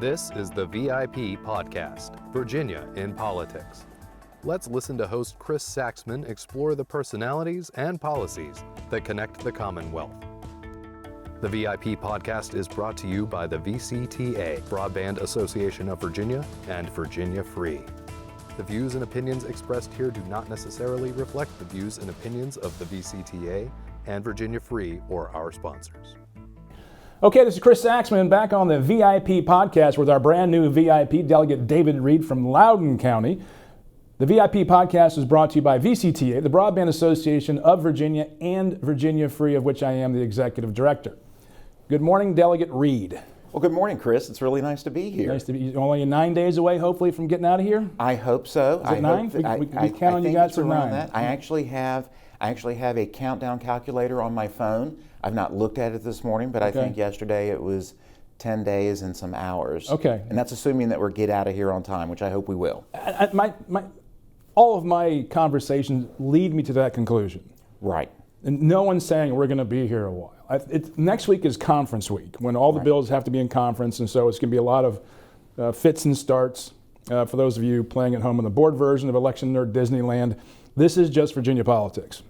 This is the VIP Podcast, Virginia in Politics. Let's listen to host Chris Saxman explore the personalities and policies that connect the Commonwealth. The VIP Podcast is brought to you by the VCTA, Broadband Association of Virginia, and Virginia Free. The views and opinions expressed here do not necessarily reflect the views and opinions of the VCTA and Virginia Free or our sponsors. Okay, this is Chris Saxman back on the VIP Podcast with our brand new VIP, Delegate David Reid from Loudoun County. The VIP Podcast is brought to you by VCTA, the Broadband Association of Virginia, and Virginia Free, of which I am the Executive Director. Good morning, Delegate Reid. Well, good morning, Chris. It's really nice to be here. Nice to be. You're only 9 days away, hopefully, from getting out of here? I hope so. Is it 9? We count on you guys for 9. That. I actually have a countdown calculator on my phone. I've not looked at it this morning, but Okay. I think yesterday it was 10 days and some hours. Okay. And that's assuming that we'll get out of here on time, which I hope we will. All of my conversations lead me to that conclusion. Right. And no one's saying we're going to be here a while. Next week is conference week, when all the bills have to be in conference, and so it's going to be a lot of fits and starts. For those of you playing at home in the board version of Election Nerd Disneyland, this is just Virginia politics.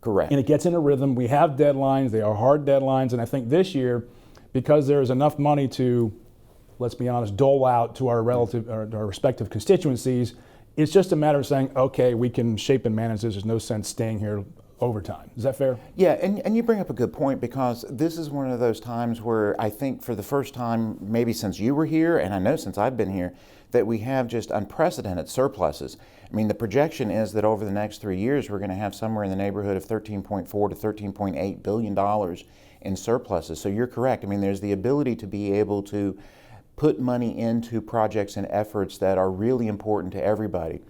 Correct. And it gets in a rhythm. We have deadlines. They are hard deadlines. And I think this year, because there's enough money to, let's be honest, dole out to our respective constituencies, it's just a matter of saying, okay, we can shape and manage this. There's no sense staying here overtime. Is that fair? Yeah, and you bring up a good point, because this is one of those times where I think for the first time, maybe since you were here, and I know since I've been here, that we have just unprecedented surpluses. I mean, the projection is that over the next 3 years, we're going to have somewhere in the neighborhood of $13.4 to $13.8 billion in surpluses. So you're correct. I mean, there's the ability to be able to put money into projects and efforts that are really important to everybody.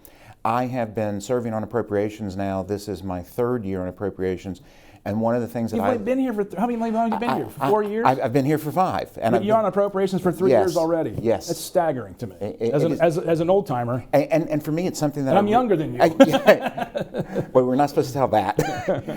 I have been serving on appropriations now. This is my 3rd year on appropriations. And one of the things that You've been here for, how long have you been here? For 4 years? I've been here for 5. And you're on appropriations for 3 years already? Yes. That's staggering to me, as an old timer. And for me, it's something that I'm younger than you. Well, we're not supposed to tell that.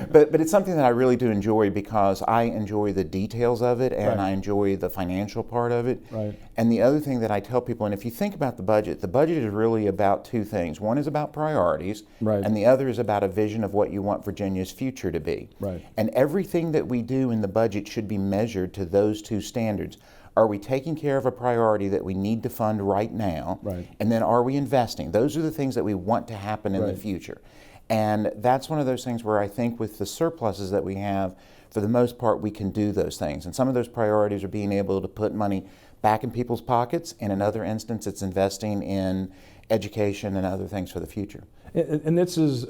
but it's something that I really do enjoy, because I enjoy the details of it, and I enjoy the financial part of it. Right. And the other thing that I tell people, and if you think about the budget is really about 2 things. One is about priorities, and the other is about a vision of what you want Virginia's future to be. Right. And everything that we do in the budget should be measured to those 2 standards. Are we taking care of a priority that we need to fund right now? Right. And then are we investing? Those are the things that we want to happen in the future. And that's one of those things where I think with the surpluses that we have, for the most part, we can do those things. And some of those priorities are being able to put money back in people's pockets. In another instance, it's investing in education and other things for the future. And this is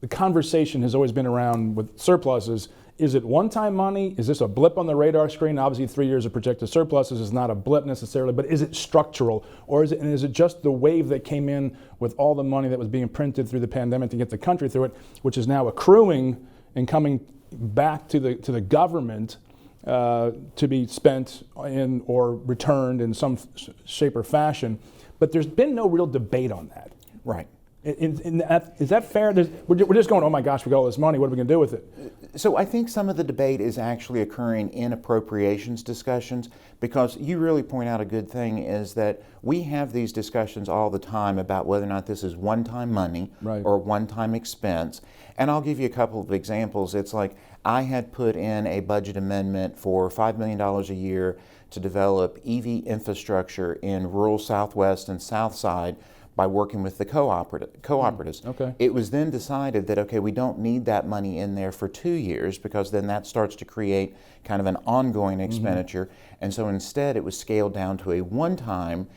the conversation has always been around with surpluses. Is it one-time money? Is this a blip on the radar screen? Obviously, 3 years of projected surpluses is not a blip necessarily, but is it structural? Or is it just the wave that came in with all the money that was being printed through the pandemic to get the country through it, which is now accruing and coming back to the government to be spent in or returned in some shape or fashion? But there's been no real debate on that. Right. Is that fair? We're just going, oh my gosh, we got all this money, what are we going to do with it? So I think some of the debate is actually occurring in appropriations discussions, because you really point out a good thing, is that we have these discussions all the time about whether or not this is one-time money or one-time expense. And I'll give you a couple of examples. It's like I had put in a budget amendment for $5 million a year to develop EV infrastructure in rural Southwest and South Side by working with the cooperatives. Okay. It was then decided that, okay, we don't need that money in there for 2 years, because then that starts to create kind of an ongoing expenditure. And so instead it was scaled down to a one-time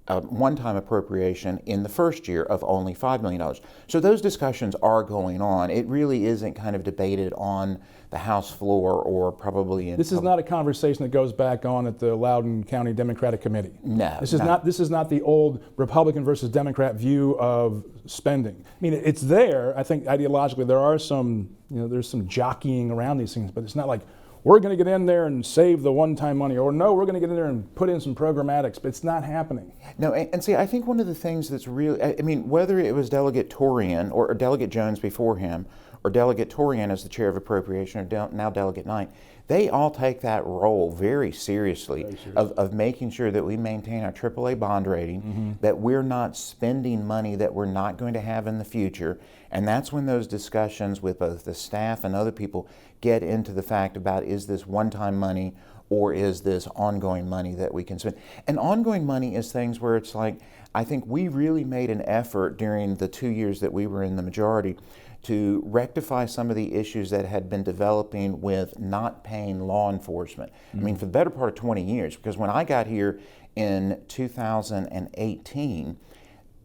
appropriation in the first year of only $5 million. So those discussions are going on. It really isn't kind of debated on the House floor or probably in... This is not a conversation that goes back on at the Loudoun County Democratic Committee. No. This is not the old Republican versus Democrat view of spending. I mean, it's there. I think ideologically there are some, there's some jockeying around these things, but it's not like we're going to get in there and save the one-time money, or no, we're going to get in there and put in some programmatics, but it's not happening. No, and see, I think one of the things that's really, I mean, whether it was Delegate Torian or Delegate Jones before him, or Delegate Torian as the chair of appropriation, or now Delegate Knight, they all take that role very seriously of making sure that we maintain our AAA bond rating, that we're not spending money that we're not going to have in the future. And that's when those discussions with both the staff and other people get into the fact about, is this one-time money or is this ongoing money that we can spend? And ongoing money is things where it's like, I think we really made an effort during the 2 years that we were in the majority to rectify some of the issues that had been developing with not paying law enforcement. I mean, for the better part of 20 years, because when I got here in 2018,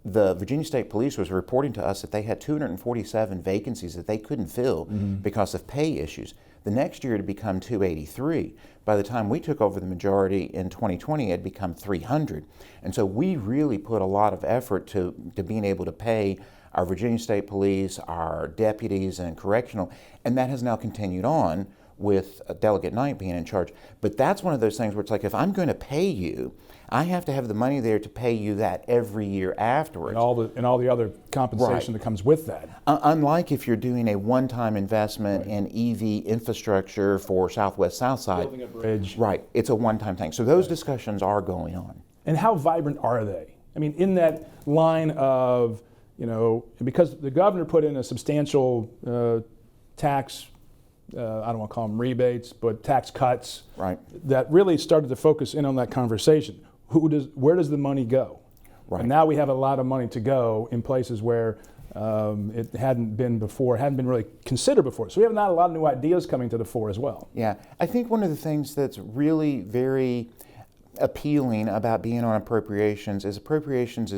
the Virginia State Police was reporting to us that they had 247 vacancies that they couldn't fill because of pay issues. The next year it had become 283. By the time we took over the majority in 2020, it had become 300. And so we really put a lot of effort to being able to pay our Virginia State Police, our deputies, and correctional, and that has now continued on with Delegate Knight being in charge. But that's one of those things where it's like, if I'm going to pay you, I have to have the money there to pay you that every year afterwards. And all the other compensation that comes with that. Unlike if you're doing a one-time investment in EV infrastructure for Southwest Southside. Building a bridge. Right, it's a one-time thing. So those discussions are going on. And how vibrant are they? I mean, in that line of, because the governor put in a substantial tax, I don't want to call them rebates, but tax cuts, right, that really started to focus in on that conversation. Where does the money go? Right. And now we have a lot of money to go in places where it hadn't been before, hadn't been really considered before. So we have not a lot of new ideas coming to the fore as well. Yeah, I think one of the things that's really very appealing about being on appropriations is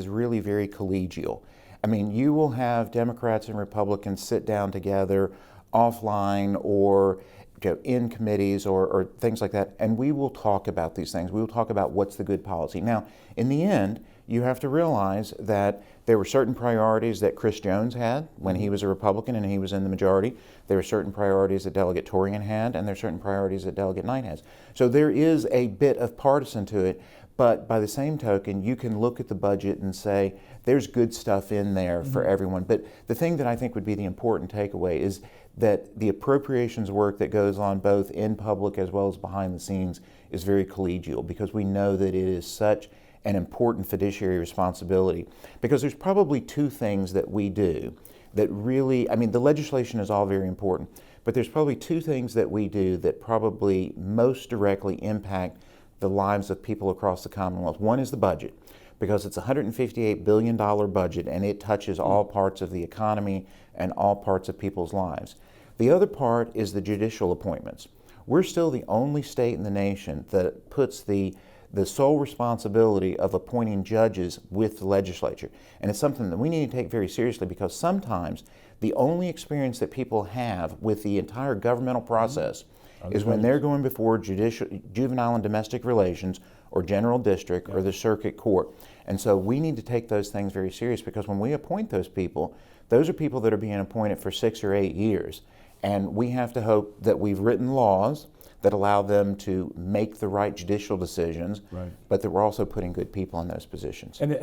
really very collegial. I mean, you will have Democrats and Republicans sit down together offline or in committees or things like that, and we will talk about these things. We will talk about what's the good policy. Now, in the end, you have to realize that there were certain priorities that Chris Jones had when he was a Republican and he was in the majority. There are certain priorities that Delegate Torian had, and there are certain priorities that Delegate Knight has. So there is a bit of partisan to it, but by the same token, you can look at the budget and say, there's good stuff in there for everyone. But the thing that I think would be the important takeaway is that the appropriations work that goes on both in public as well as behind the scenes is very collegial, because we know that it is such an important fiduciary responsibility. Because there's probably two things that we do that really, I mean, the legislation is all very important, but there's probably two things that we do that probably most directly impact the lives of people across the Commonwealth. One is the budget, because it's a $158 billion budget and it touches all parts of the economy and all parts of people's lives. The other part is the judicial appointments. We're still the only state in the nation that puts the sole responsibility of appointing judges with the legislature. And it's something that we need to take very seriously, because sometimes the only experience that people have with the entire governmental process is when they're going before juvenile and domestic relations or general district or the circuit court. And so we need to take those things very serious, because when we appoint those are people that are being appointed for 6 or 8 years. And we have to hope that we've written laws that allow them to make the right judicial decisions, but that we're also putting good people in those positions. And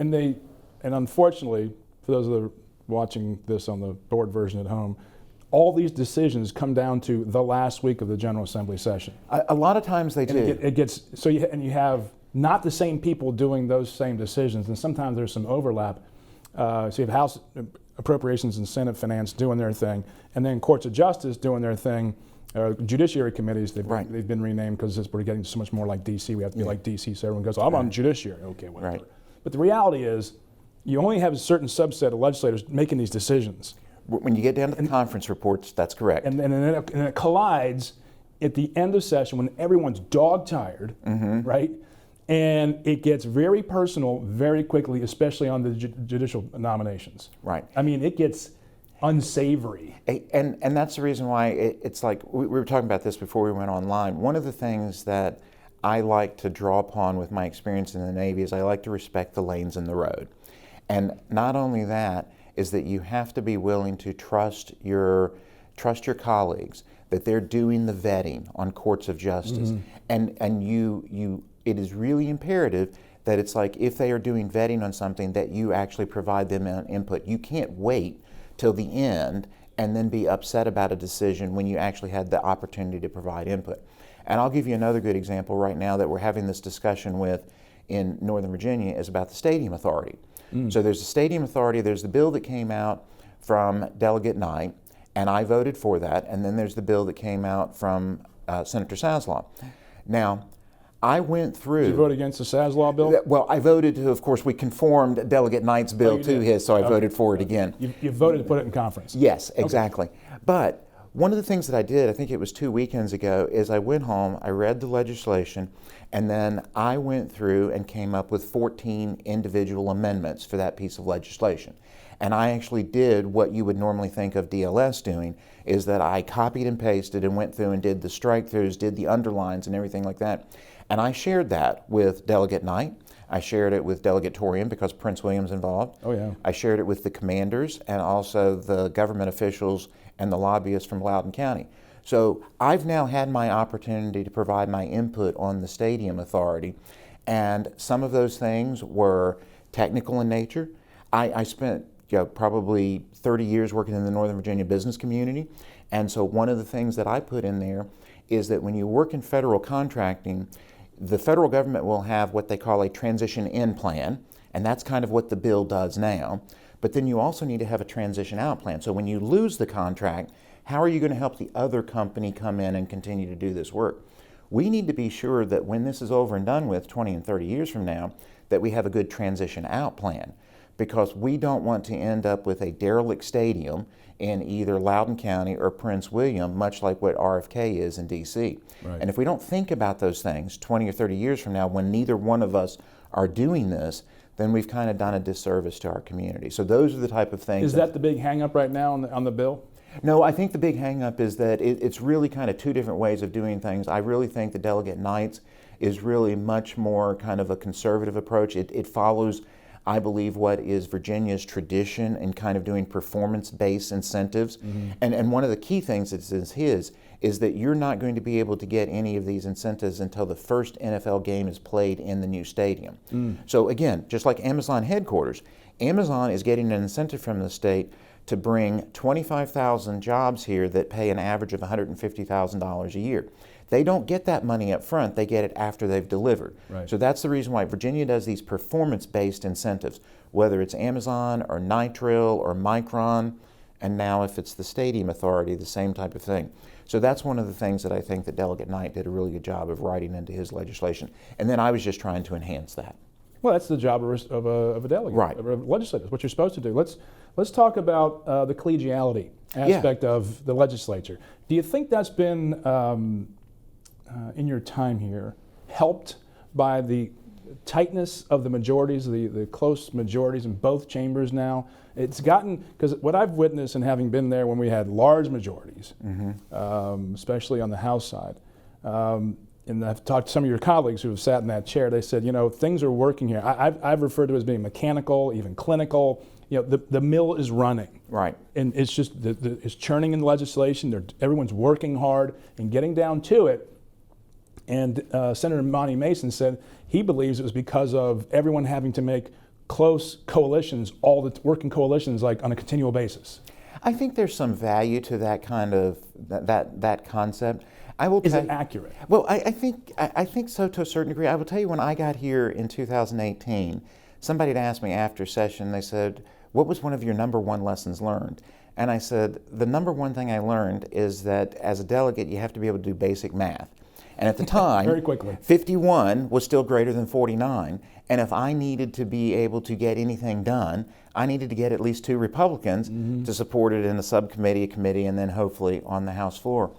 unfortunately, for those that are watching this on the board version at home, all these decisions come down to the last week of the General Assembly session. A lot of times they do. It gets so you have not the same people doing those same decisions, and sometimes there's some overlap. So you have House Appropriations and Senate Finance doing their thing, and then Courts of Justice doing their thing. Judiciary Committees, they've been renamed because we're getting so much more like DC. We have to be like DC, so everyone goes, I'm on Judiciary. Okay, whatever. Right. But the reality is, you only have a certain subset of legislators making these decisions. When you get down to the conference reports, that's correct. And it collides at the end of session when everyone's dog-tired, right? And it gets very personal very quickly, especially on the judicial nominations. Right. I mean, it gets unsavory. And that's the reason why it's like, we were talking about this before we went online. One of the things that I like to draw upon with my experience in the Navy is I like to respect the lanes in the road. And not only that, is that you have to be willing to trust your colleagues, that they're doing the vetting on courts of justice. And it is really imperative that it's like, if they are doing vetting on something, that you actually provide them an input. You can't wait till the end and then be upset about a decision when you actually had the opportunity to provide input. And I'll give you another good example right now that we're having this discussion with in Northern Virginia is about the Stadium Authority. So there's the Stadium Authority, there's the bill that came out from Delegate Knight, and I voted for that, and then there's the bill that came out from Senator Saslaw. Now, I went through... Did you vote against the Saslaw bill? Well, I voted to, of course, we conformed Delegate Knight's bill to did? his, so I voted for it again. You voted to put it in conference? Yes, exactly. But one of the things that I did, I think it was 2 weekends ago, is I went home, I read the legislation, and then I went through and came up with 14 individual amendments for that piece of legislation. And I actually did what you would normally think of DLS doing, is that I copied and pasted and went through and did the strike-throughs, did the underlines and everything like that. And I shared that with Delegate Knight. I shared it with Delegate Torian because Prince William's involved. Oh, yeah. I shared it with the commanders and also the government officials and the lobbyists from Loudoun County. So I've now had my opportunity to provide my input on the Stadium Authority, and some of those things were technical in nature. I spent probably 30 years working in the Northern Virginia business community, and so one of the things that I put in there is that when you work in federal contracting, the federal government will have what they call a transition in plan, and that's kind of what the bill does now. But then you also need to have a transition out plan. So when you lose the contract, how are you going to help the other company come in and continue to do this work? We need to be sure that when this is over and done with 20 and 30 years from now, that we have a good transition out plan, because we don't want to end up with a derelict stadium in either Loudoun County or Prince William, much like what RFK is in DC. Right. And if we don't think about those things 20 or 30 years from now, when neither one of us are doing this, then we've kind of done a disservice to our community. So those are the type of things. Is that the big hang-up right now on the bill? No, I think the big hang-up is that it's really kind of two different ways of doing things. I really think the Delegate Knight's is really much more kind of a conservative approach. It follows, I believe, what is Virginia's tradition in kind of doing performance-based incentives. And one of the key things that is his is that you're not going to be able to get any of these incentives until the first NFL game is played in the new stadium. So again, just like Amazon headquarters, Amazon is getting an incentive from the state to bring 25,000 jobs here that pay an average of $150,000 a year. They don't get that money up front, they get it after they've delivered. Right. So that's the reason why Virginia does these performance-based incentives, whether it's Amazon or Nitril or Micron, and now if it's the Stadium Authority, the same type of thing. So that's one of the things that I think that Delegate Knight did a really good job of writing into his legislation. And then I was just trying to enhance that. Well, that's the job of a delegate, Right. of a legislator, what you're supposed to do. Let's talk about the collegiality aspect of the legislature. Do you think that's been, in your time here, helped by the tightness of the majorities, the close majorities in both chambers now? It's gotten, because what I've witnessed and having been there when we had large majorities, especially on the House side, and I've talked to some of your colleagues who have sat in that chair, they said, things are working here. I've referred to it as being mechanical, even clinical. The mill is running. Right. And it's just, it's churning in legislation. Everyone's working hard and getting down to it. And Senator Monty Mason said he believes it was because of everyone having to make close coalitions, working coalitions like on a continual basis. I think there's some value to that kind of, that concept. Is it accurate? Well, I think so to a certain degree. I will tell you, when I got here in 2018, somebody had asked me after session, they said, what was one of your number one lessons learned? And I said, the number one thing I learned is that as a delegate, you have to be able to do basic math. And at the time, very quickly, 51 was still greater than 49. And if I needed to be able to get anything done, I needed to get at least 2 Republicans to support it in a subcommittee, a committee, and then hopefully on the House floor.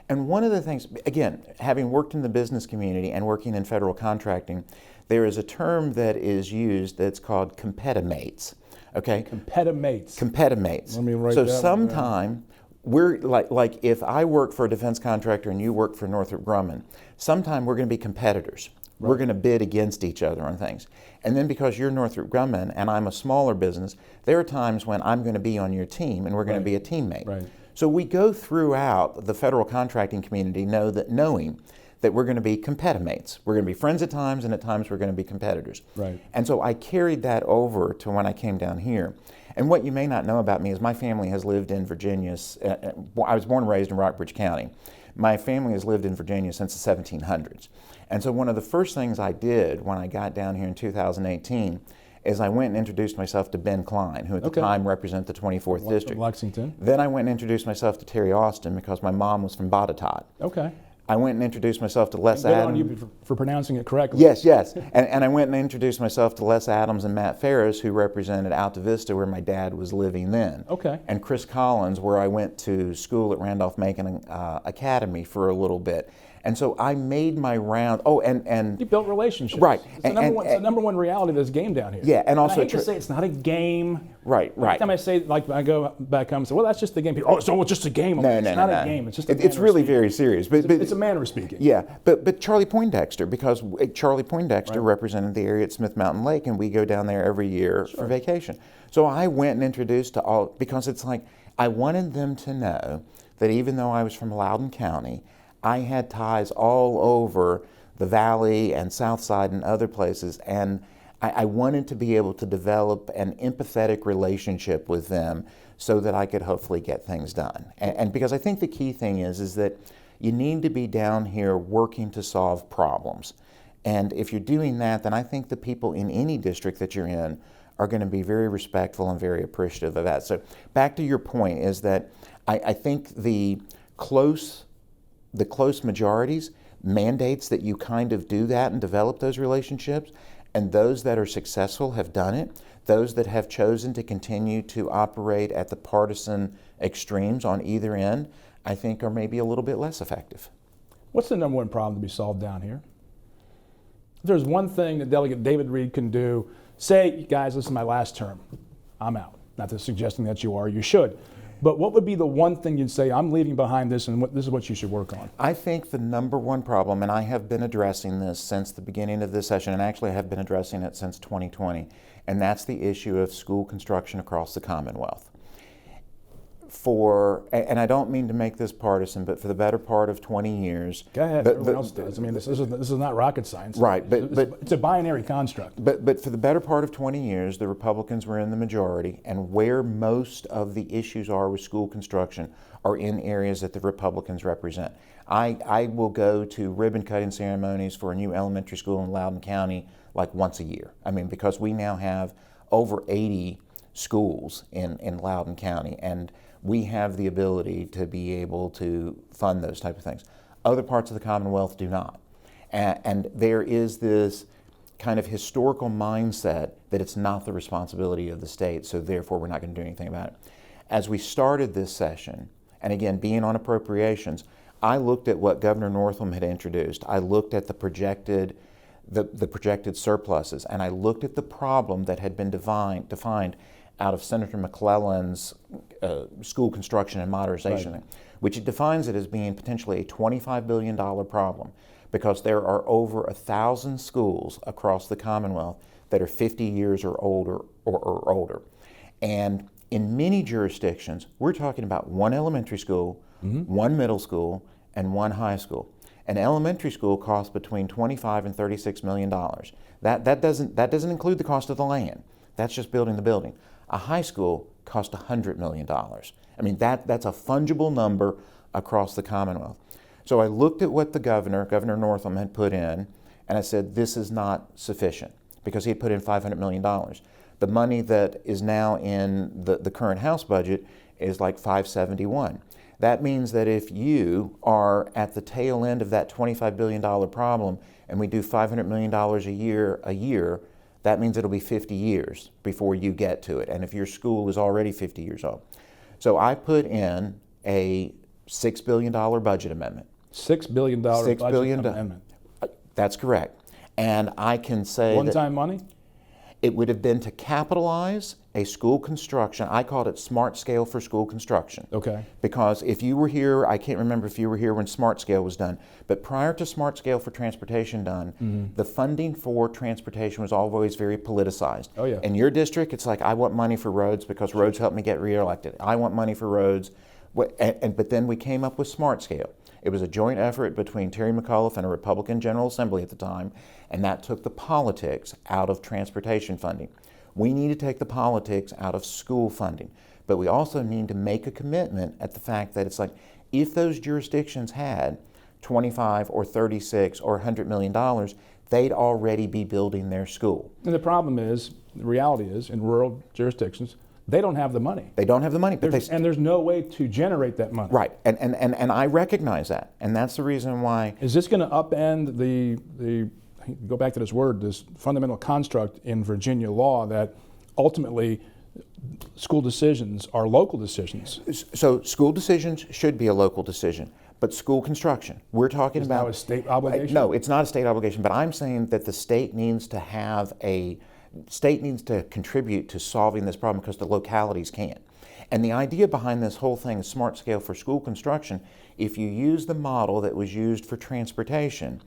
And one of the things, again, having worked in the business community and working in federal contracting, there is a term that is used that's called competimates. Okay? Competimates. Competimates. Let me write so that sometime we're like if I work for a defense contractor and you work for Northrop Grumman, sometime we're going to be competitors. Right. We're going to bid against each other on things. And then because you're Northrop Grumman and I'm a smaller business, there are times when I'm going to be on your team and we're going to be a teammate. Right. So we go throughout the federal contracting community knowing that we're going to be competimates. We're going to be friends at times, and at times we're going to be competitors. Right. And so I carried that over to when I came down here. And what you may not know about me is my family has lived in Virginia. I was born and raised in Rockbridge County. My family has lived in Virginia since the 1700s. And so one of the first things I did when I got down here in 2018 is I went and introduced myself to Ben Klein, who at the time represented the 24th District. Lexington. Then I went and introduced myself to Terry Austin because my mom was from Botetourt. Okay. I went and introduced myself to Les Good Adams. on you for pronouncing it correctly. Yes, yes. And I went and introduced myself to Les Adams and Matt Ferris, who represented Alta Vista, where my dad was living then. Okay. And Chris Collins, where I went to school at Randolph-Macon Academy for a little bit. And so I made my round. Oh, and you built relationships. Right. It's the number one reality of this game down here. Yeah, and also I hate to say it's not a game. Right. Every time I say, like, I go back home and say, well, that's just the game. People, oh, so it's just a game. No, it's not a game. It's just a manner it's really of speaking. very serious. But It's a manner of speaking. Yeah, but Charlie Poindexter, because Charlie Poindexter represented the area at Smith Mountain Lake, and we go down there every year for vacation. So I went and introduced to all, because it's like, I wanted them to know that even though I was from Loudoun County, I had ties all over the Valley and South Side and other places, and I wanted to be able to develop an empathetic relationship with them so that I could hopefully get things done. And because I think the key thing is that you need to be down here working to solve problems. And if you're doing that, then I think the people in any district that you're in are going to be very respectful and very appreciative of that. So back to your point is that I think the close majorities mandates that you kind of do that and develop those relationships, and those that are successful have done it. Those that have chosen to continue to operate at the partisan extremes on either end, I think are maybe a little bit less effective. What's the number one problem to be solved down here? If there's one thing that Delegate David Reid can do, say, guys, this is my last term, I'm out. Not that suggesting that you are, you should. But what would be the one thing you'd say, I'm leaving behind this and this is what you should work on? I think the number one problem, and I have been addressing this since the beginning of this session, and actually I have been addressing it since 2020, and that's the issue of school construction across the Commonwealth. And I don't mean to make this partisan, but for the better part of 20 years. Go ahead, everyone else does. I mean, this is not rocket science. Right, but it's a binary construct. But for the better part of 20 years, the Republicans were in the majority, and where most of the issues are with school construction are in areas that the Republicans represent. I will go to ribbon cutting ceremonies for a new elementary school in Loudoun County like once a year. I mean, because we now have over 80 schools in Loudoun County, and we have the ability to be able to fund those type of things. Other parts of the Commonwealth do not. And there is this kind of historical mindset that it's not the responsibility of the state, so therefore we're not going to do anything about it. As we started this session, and again, being on appropriations, I looked at what Governor Northam had introduced. I looked at the projected surpluses, and I looked at the problem that had been defined out of Senator McClellan's school construction and modernization thing, which it defines it as being potentially a $25 billion problem, because there are over 1,000 schools across the Commonwealth that are 50 years or older or older. And in many jurisdictions, we're talking about one elementary school, one middle school, and one high school. An elementary school costs between $25 and $36 million. That doesn't include the cost of the land. That's just building the building. A high school cost $100 million. I mean, that's a fungible number across the Commonwealth. So I looked at what the Governor Northam, had put in, and I said, this is not sufficient, because he had put in $500 million. The money that is now in the current House budget is like $571. That means that if you are at the tail end of that $25 billion problem, and we do $500 million a year, that means it'll be 50 years before you get to it, and if your school is already 50 years old. So I put in a $6 billion budget amendment. $6 billion budget amendment. That's correct. And I can say one-time money? It would have been to capitalize a school construction. I called it Smart Scale for school construction. Okay. Because if you were here, I can't remember if you were here when Smart Scale was done, but prior to Smart Scale for transportation done, the funding for transportation was always very politicized. Oh, yeah. In your district, it's like, I want money for roads because roads helped me get reelected. I want money for roads. But then we came up with Smart Scale. It was a joint effort between Terry McAuliffe and a Republican General Assembly at the time, and that took the politics out of transportation funding. We need to take the politics out of school funding. But we also need to make a commitment at the fact that it's like, if those jurisdictions had 25 or 36 or $100 million, they'd already be building their school. And the problem is, the reality is, in rural jurisdictions, they don't have the money. They don't have the money. But and there's no way to generate that money. Right, and I recognize that, and that's the reason why. Is this going to upend the go back to this word, this fundamental construct in Virginia law that ultimately school decisions are local decisions? So school decisions should be a local decision, but school construction, we're talking Is about now a state obligation? No, it's not a state obligation, but I'm saying that the state needs to contribute to solving this problem because the localities can't. And the idea behind this whole thing is smart scale for school construction. If you use the model that was used for transportation,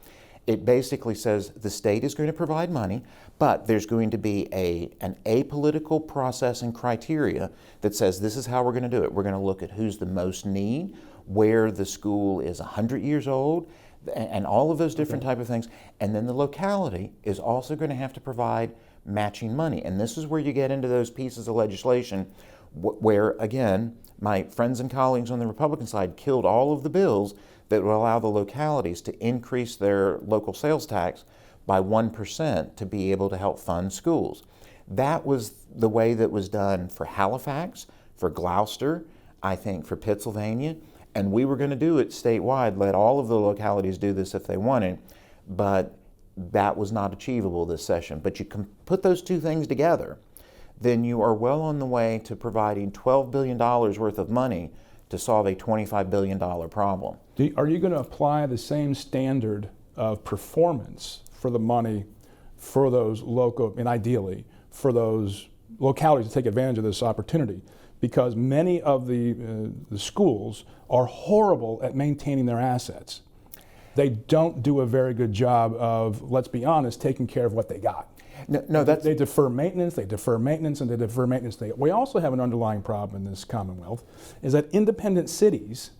it basically says the state is going to provide money, but there's going to be an apolitical process and criteria that says this is how we're going to do it. We're going to look at who's the most need, where the school is 100 years old, and all of those different type of things. And then the locality is also going to have to provide matching money. And this is where you get into those pieces of legislation where, again, my friends and colleagues on the Republican side killed all of the bills that would allow the localities to increase their local sales tax by 1% to be able to help fund schools. That was the way that was done for Halifax, for Gloucester, I think for Pennsylvania, and we were going to do it statewide, let all of the localities do this if they wanted, but that was not achievable this session. But you can put those two things together, then you are well on the way to providing $12 billion worth of money to solve a $25 billion problem. Are you going to apply the same standard of performance for the money for those local, and ideally for those localities to take advantage of this opportunity? Because many of the schools are horrible at maintaining their assets. They don't do a very good job of, let's be honest, taking care of what they got. No, that's... They defer maintenance, and they defer maintenance. We also have an underlying problem in this Commonwealth, is that independent cities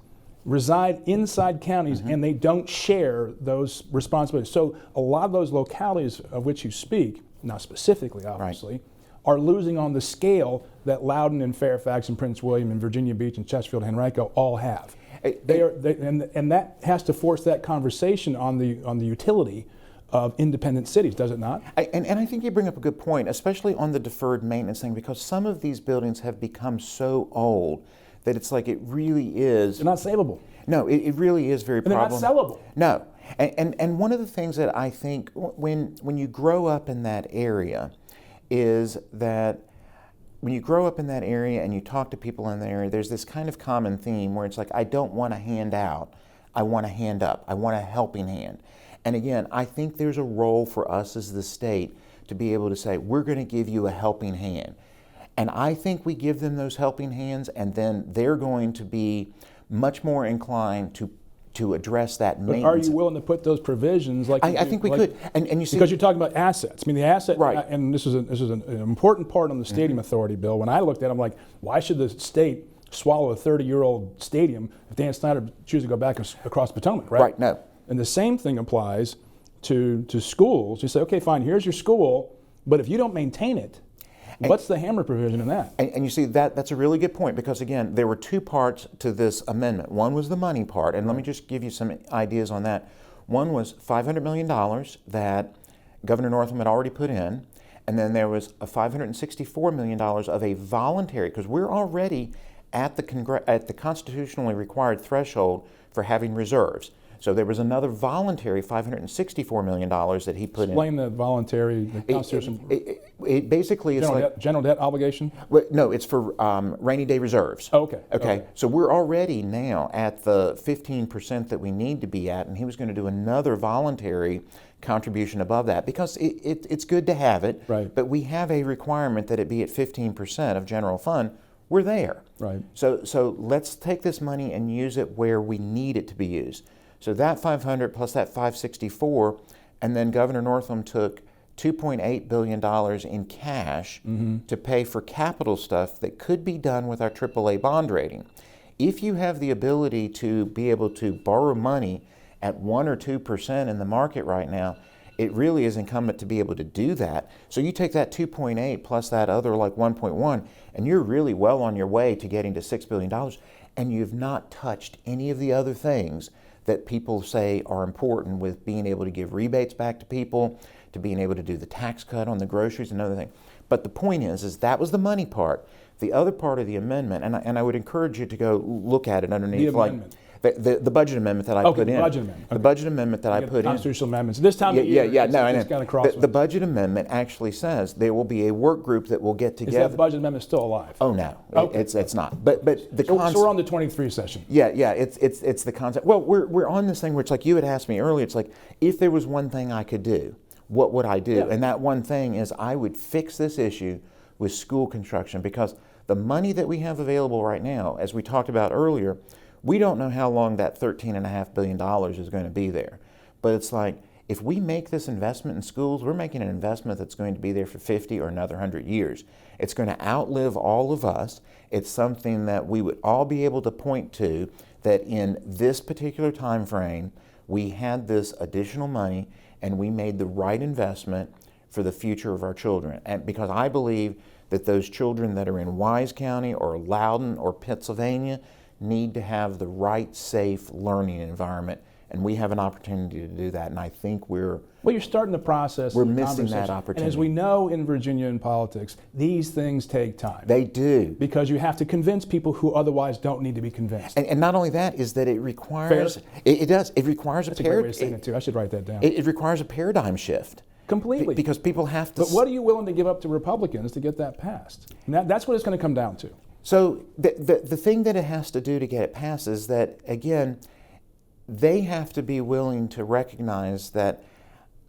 reside inside counties and they don't share those responsibilities. So a lot of those localities of which you speak, not specifically obviously, are losing on the scale that Loudoun and Fairfax and Prince William and Virginia Beach and Chesterfield and Henrico all have. And that has to force that conversation on the utility of independent cities, does it not? And I think you bring up a good point, especially on the deferred maintenance thing, because some of these buildings have become so old that it's like it really is... They're not savable. No, it really is very problematic. They're not sellable. No. And one of the things that I think when you grow up in that area is that when you grow up in that area and you talk to people in the area, there's this kind of common theme where it's like, I don't want a hand out, I want a hand up, I want a helping hand. And again, I think there's a role for us as the state to be able to say, we're going to give you a helping hand. And I think we give them those helping hands, and then they're going to be much more inclined to address that maintenance. But are you willing to put those provisions? I think we could. And you see, because you're talking about assets. I mean, the asset, right. And this is an important part on the Stadium Authority bill. When I looked at it, I'm like, why should the state swallow a 30-year-old stadium if Dan Snyder chooses to go back across the Potomac, right? Right, no. And the same thing applies to schools. You say, okay, fine, here's your school, but if you don't maintain it, what's the hammer provision in that? And you see, that's a really good point, because again, there were two parts to this amendment. One was the money part, and let me just give you some ideas on that. One was $500 million that Governor Northam had already put in, and then there was a $564 million of a voluntary, because we're already at the constitutionally required threshold for having reserves. So there was another voluntary $564 million that he put in. Explain the voluntary, the constitution. It basically is general debt obligation? Well, no, it's for rainy day reserves. Oh, okay. Okay. So we're already now at the 15% that we need to be at, and he was going to do another voluntary contribution above that, because it's good to have it, right. But we have a requirement that it be at 15% of general fund. We're there. Right. So let's take this money and use it where we need it to be used. So that 500 plus that 564, and then Governor Northam took $2.8 billion in cash to pay for capital stuff that could be done with our AAA bond rating. If you have the ability to be able to borrow money at 1 or 2% in the market right now, it really is incumbent to be able to do that. So you take that 2.8 plus that other like 1.1, and you're really well on your way to getting to $6 billion, and you've not touched any of the other things that people say are important, with being able to give rebates back to people, to being able to do the tax cut on the groceries and other things. But the point is that was the money part. The other part of the amendment, and I would encourage you to go look at it underneath. The amendment. The budget amendment that I put in. The budget amendment. The budget amendment that I put in. Constitutional amendments. This time of year, it's kind of crosswise. The budget amendment actually says there will be a work group that will get together. Is that budget amendment still alive? Oh no, okay. It's not. But the so we're on the 23 session. Yeah, it's the concept. Well, we're on this thing where it's like you had asked me earlier. It's like, if there was one thing I could do, what would I do? Yeah. And that one thing is I would fix this issue with school construction, because the money that we have available right now, as we talked about earlier, we don't know how long that $13.5 billion is going to be there. But it's like, if we make this investment in schools, we're making an investment that's going to be there for 50 or another 100 years. It's going to outlive all of us. It's something that we would all be able to point to, that in this particular time frame, we had this additional money and we made the right investment for the future of our children. And because I believe that those children that are in Wise County or Loudoun or Pennsylvania need to have the right, safe learning environment, and we have an opportunity to do that. And I think well, you're starting the process. We're missing that opportunity. And as we know in Virginia in politics, these things take time. They do. Because you have to convince people who otherwise don't need to be convinced. And not only that, is that it requires, it does, it requires That's a great way of saying it too. I should write that down. It requires a paradigm shift. Completely. Because people have to. But what are you willing to give up to Republicans to get that passed? And that's what it's going to come down to. So the thing that it has to do to get it passed is that, again, they have to be willing to recognize that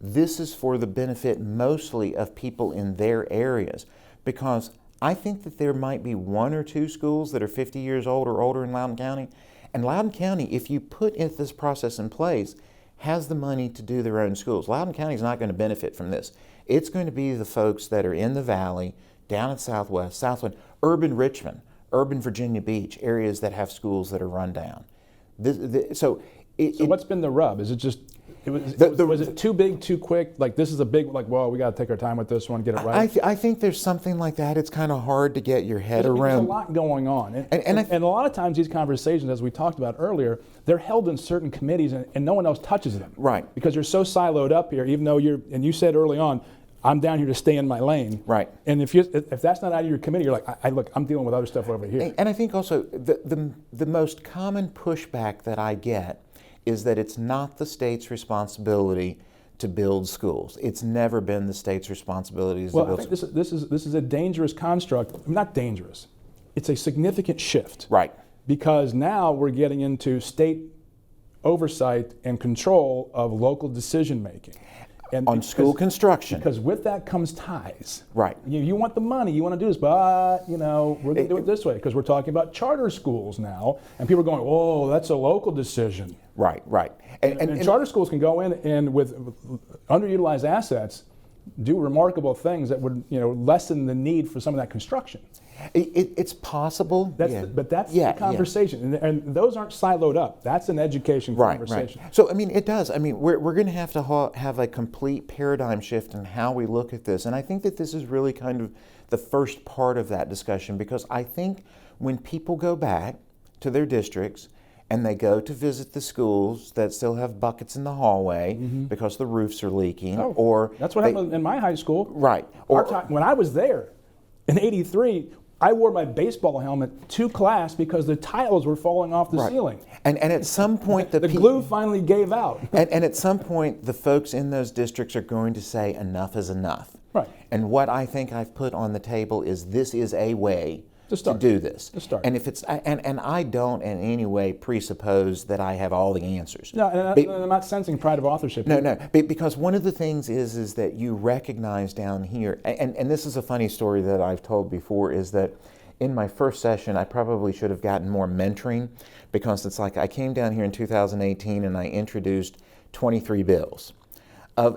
this is for the benefit mostly of people in their areas. Because I think that there might be one or two schools that are 50 years old or older in Loudoun County. And Loudoun County, if you put this process in place, has the money to do their own schools. Loudoun County is not going to benefit from this. It's going to be the folks that are in the valley, down at Southwest, Southland, urban Richmond, urban Virginia Beach, areas that have schools that are run down. So what's been the rub? Is it just, was it too big, too quick? Like, this is a big, like, well, we got to take our time with this one, get it right? I think there's something like that. It's kind of hard to get your head around. There's a lot going on. And a lot of times these conversations, as we talked about earlier, they're held in certain committees and no one else touches them. Right. Because you're so siloed up here, even though and you said early on, I'm down here to stay in my lane. Right. And if that's not out of your committee, you're like, look, I'm dealing with other stuff over here. And I think also the most common pushback that I get is that it's not the state's responsibility to build schools. It's never been the state's responsibility to build schools. This is a dangerous construct. Not dangerous. It's a significant shift. Right. Because now we're getting into state oversight and control of local decision making. And on school construction. Because with that comes ties. Right. You want the money, you want to do this, but we're going to do it this way because we're talking about charter schools now, and people are going, oh, that's a local decision. Right. And charter schools can go in and with underutilized assets do remarkable things that would lessen the need for some of that construction. It's possible. But that's the conversation. And those aren't siloed up. That's an education conversation. Right. So, it does. We're going to have a complete paradigm shift in how we look at this. And I think that this is really kind of the first part of that discussion, because I think when people go back to their districts and they go to visit the schools that still have buckets in the hallway because the roofs are leaking, or that's what happened in my high school. Right. When I was there in '83, I wore my baseball helmet to class because the tiles were falling off the ceiling. And at some point the glue finally gave out. And at some point the folks in those districts are going to say enough is enough. Right. And what I think I've put on the table is this is a way to do this. To start. And if it's and I don't in any way presuppose that I have all the answers. No, and I'm not sensing pride of authorship. No, because one of the things is that you recognize down here, and this is a funny story that I've told before, is that in my first session I probably should have gotten more mentoring, because it's like I came down here in 2018 and I introduced 23 bills.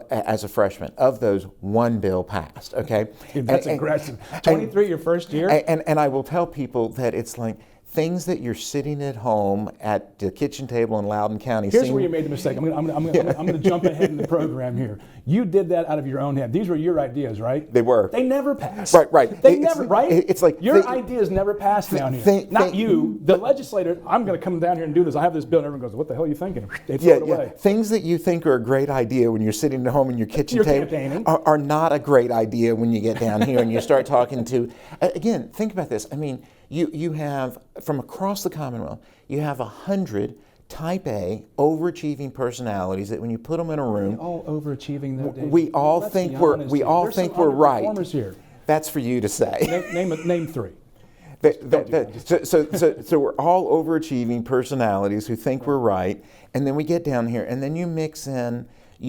As a freshman, of those, one bill passed. Okay, That's aggressive. 23 your first year, and I will tell people that it's like things that you're sitting at home at the kitchen table in Loudoun County. Here's where you made the mistake. I'm going to jump ahead in the program here. You did that out of your own head. These were your ideas, right? They were. They never passed. Right. They never, right? It's like your ideas never passed down here. Not you, the legislator. I'm going to come down here and do this. I have this bill, and everyone goes, "What the hell are you thinking?" They throw it away. Things that you think are a great idea when you're sitting at home in your kitchen table are not a great idea when you get down here and you start talking to. Again, think about this. I mean, you have from across the Commonwealth, you have 100 Type A overachieving personalities that when you put them in a room, all overachieving. We all think we're right. Here. That's for you to say. Name three. So we're all overachieving personalities who think we're right, and then we get down here, and then you mix in the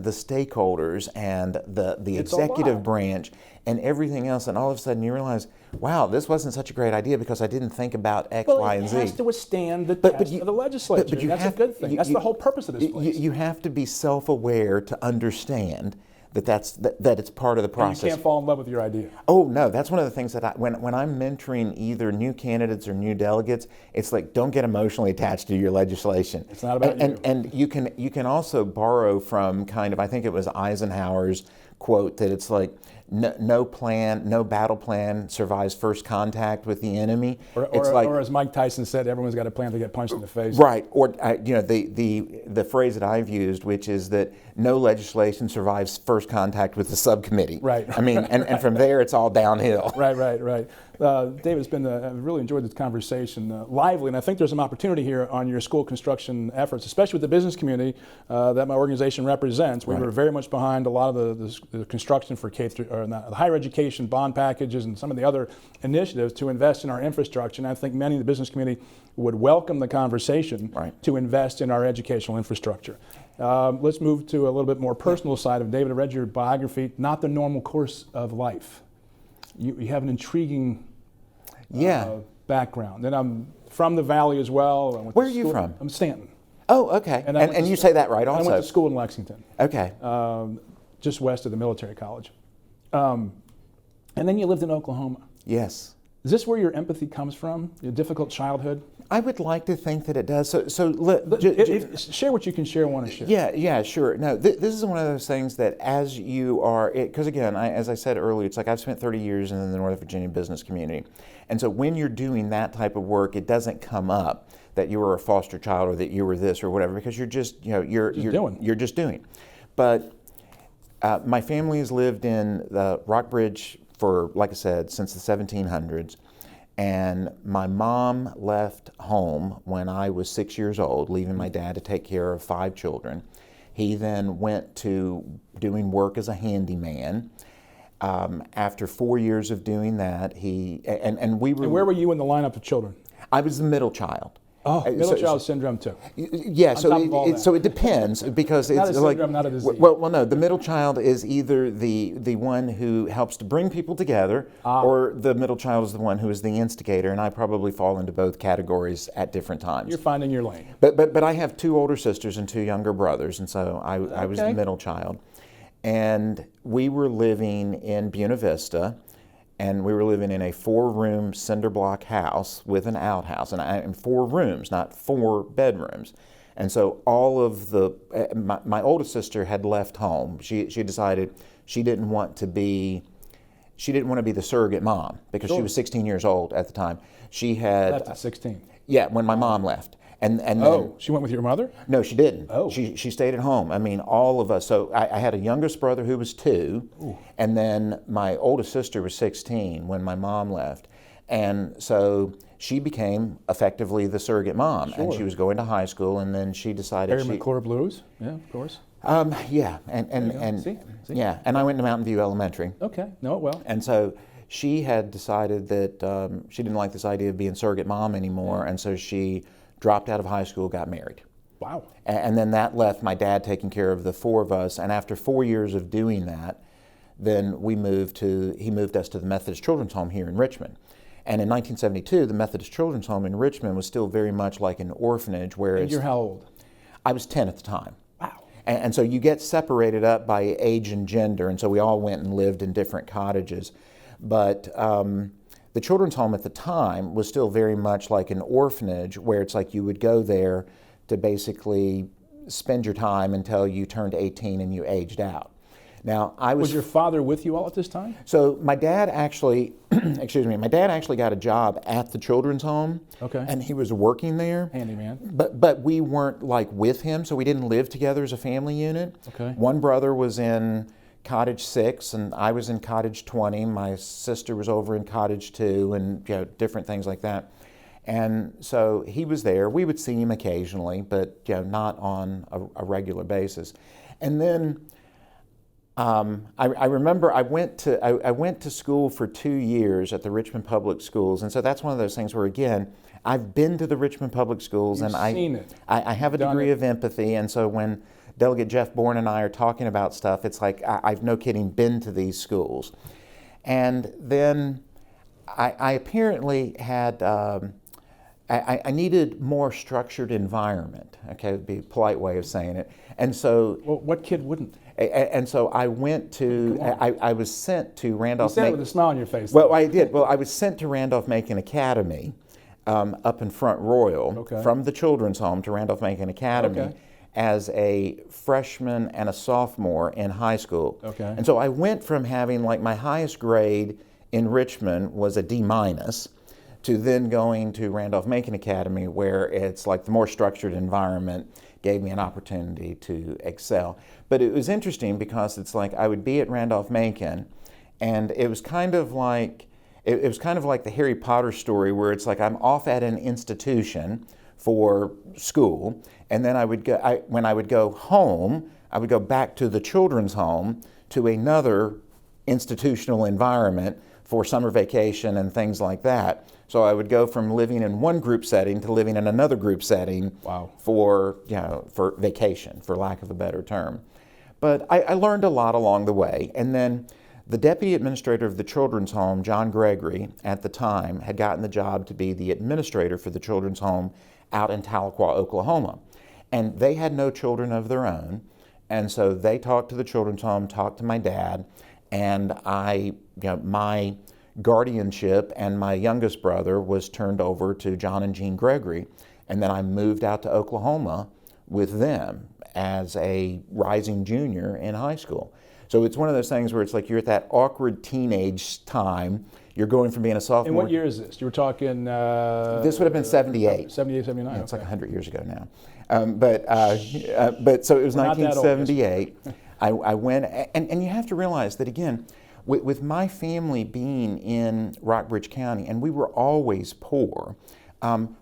stakeholders and the executive branch and everything else, and all of a sudden you realize, wow, this wasn't such a great idea because I didn't think about X, Y, and Z. It has to withstand the test of the legislature. That's a good thing. That's the whole purpose of this place. You have to be self-aware to understand that it's part of the process. And you can't fall in love with your idea. Oh no, that's one of the things that when I'm mentoring either new candidates or new delegates, it's like, don't get emotionally attached to your legislation. It's not about you. And you can also borrow from kind of, I think it was Eisenhower's quote that it's like, no battle plan survives first contact with the enemy. Or as Mike Tyson said, everyone's got a plan to get punched in the face. Right. Or the phrase that I've used, which is that no legislation survives first contact with the subcommittee. Right. I mean, and from there it's all downhill. Right. David, it's been I've really enjoyed this conversation, lively, and I think there's some opportunity here on your school construction efforts, especially with the business community that my organization represents. We were very much behind a lot of the construction for the higher education bond packages and some of the other initiatives to invest in our infrastructure, and I think many in the business community would welcome the conversation to invest in our educational infrastructure. Let's move to a little bit more personal side of David. I read your biography, Not the Normal Course of Life. You have an intriguing background. And I'm from the Valley as well. Where are you from? I'm Stanton. Oh, okay. And you say that right also. I went to school in Lexington. Okay. Just west of the military college. And then you lived in Oklahoma. Yes. Is this where your empathy comes from? Your difficult childhood? I would like to think that it does. Share what you can share. Want to share? Yeah, sure. No, this is one of those things that as you are, because again, as I said earlier, it's like I've spent 30 years in the Northern Virginia business community, and so when you're doing that type of work, it doesn't come up that you were a foster child or that you were this or whatever, because you're just you're just doing. But my family has lived in Rockbridge for, like I said, since the 1700s. And my mom left home when I was 6 years old, leaving my dad to take care of 5 children. He then went to doing work as a handyman. After 4 years of doing that, and we were... And where were you in the lineup of children? I was the middle child. Oh, middle child syndrome too. Yeah, so it depends because it's not a syndrome, like not a disease. Well, no, the middle child is either the one who helps to bring people together, or the middle child is the one who is the instigator, and I probably fall into both categories at different times. You're finding your lane. But I have 2 older sisters and 2 younger brothers, and so I was the middle child, and we were living in Buena Vista. And we were living in a 4-room cinder block house with an outhouse, and 4 rooms, not 4 bedrooms. And so all of my oldest sister had left home. She decided she didn't want to be the surrogate mom because she was 16 years old at the time. She had left at 16. Yeah, when my mom left. And then, she went with your mother? No, she didn't. Oh. She stayed at home. I mean, all of us. So I had a youngest brother who was 2, and then my oldest sister was 16 when my mom left. And so she became effectively the surrogate mom. Sure. And she was going to high school, and then she decided Harry McClure Blues? Yeah, of course. Yeah, and See? yeah, and I went to Mountain View Elementary. Okay, know it well. And so she had decided that she didn't like this idea of being surrogate mom anymore, and so she dropped out of high school, got married. Wow. And then that left my dad taking care of the 4 of us. And after 4 years of doing that, then he moved us to the Methodist Children's Home here in Richmond. And in 1972, the Methodist Children's Home in Richmond was still very much like an orphanage. Whereas and you're how old? I was 10 at the time. Wow. And so you get separated up by age and gender. And so we all went and lived in different cottages. But the children's home at the time was still very much like an orphanage, where it's like you would go there to basically spend your time until you turned 18 and you aged out. Now, Was your father with you all at this time? So my dad actually, my dad actually got a job at the children's home. Okay. And he was working there. Handyman. But we weren't like with him, so we didn't live together as a family unit. Okay. One brother was in Cottage 6, and I was in Cottage 20. My sister was over in Cottage 2, and different things like that. And so he was there. We would see him occasionally, but not on a regular basis. And then I remember I went to school for 2 years at the Richmond Public Schools, and so that's one of those things where, again, I've been to the Richmond Public Schools. You've and seen it. I have a degree of empathy, and so when Delegate Jeff Bourne and I are talking about stuff, it's like I've, no kidding, been to these schools. And then I apparently had, I needed more structured environment, okay, would be a polite way of saying it. And so... Well, what kid wouldn't? And so I went to, I was sent to Randolph... You said it with a smile on your face. Well, I did. Well, I was sent to Randolph-Macon Academy up in Front Royal, from the children's home to Randolph-Macon Academy as a freshman and a sophomore in high school. Okay. And so I went from having, like, my highest grade in Richmond was a D- to then going to Randolph-Macon Academy, where it's like the more structured environment gave me an opportunity to excel. But it was interesting because it's like I would be at Randolph-Macon, and it was kind of like the Harry Potter story, where it's like I'm off at an institution for school, and then when I would go home, I would go back to the children's home to another institutional environment for summer vacation and things like that. So I would go from living in one group setting to living in another group setting. Wow. for vacation, for lack of a better term. But I learned a lot along the way. And then the deputy administrator of the children's home, John Gregory, at the time, had gotten the job to be the administrator for the children's home out in Tahlequah, Oklahoma. And they had no children of their own. And so they talked to the children's home, talked to my dad, and my guardianship and my youngest brother was turned over to John and Jean Gregory. And then I moved out to Oklahoma with them as a rising junior in high school. So it's one of those things where it's like you're at that awkward teenage time. You're going from being a sophomore. And what year is this? You were talking... this would have been 78. 78, 79. It's like 100 years ago now. But so it was 1978. I went, and you have to realize that, again, with my family being in Rockbridge County, and we were always poor,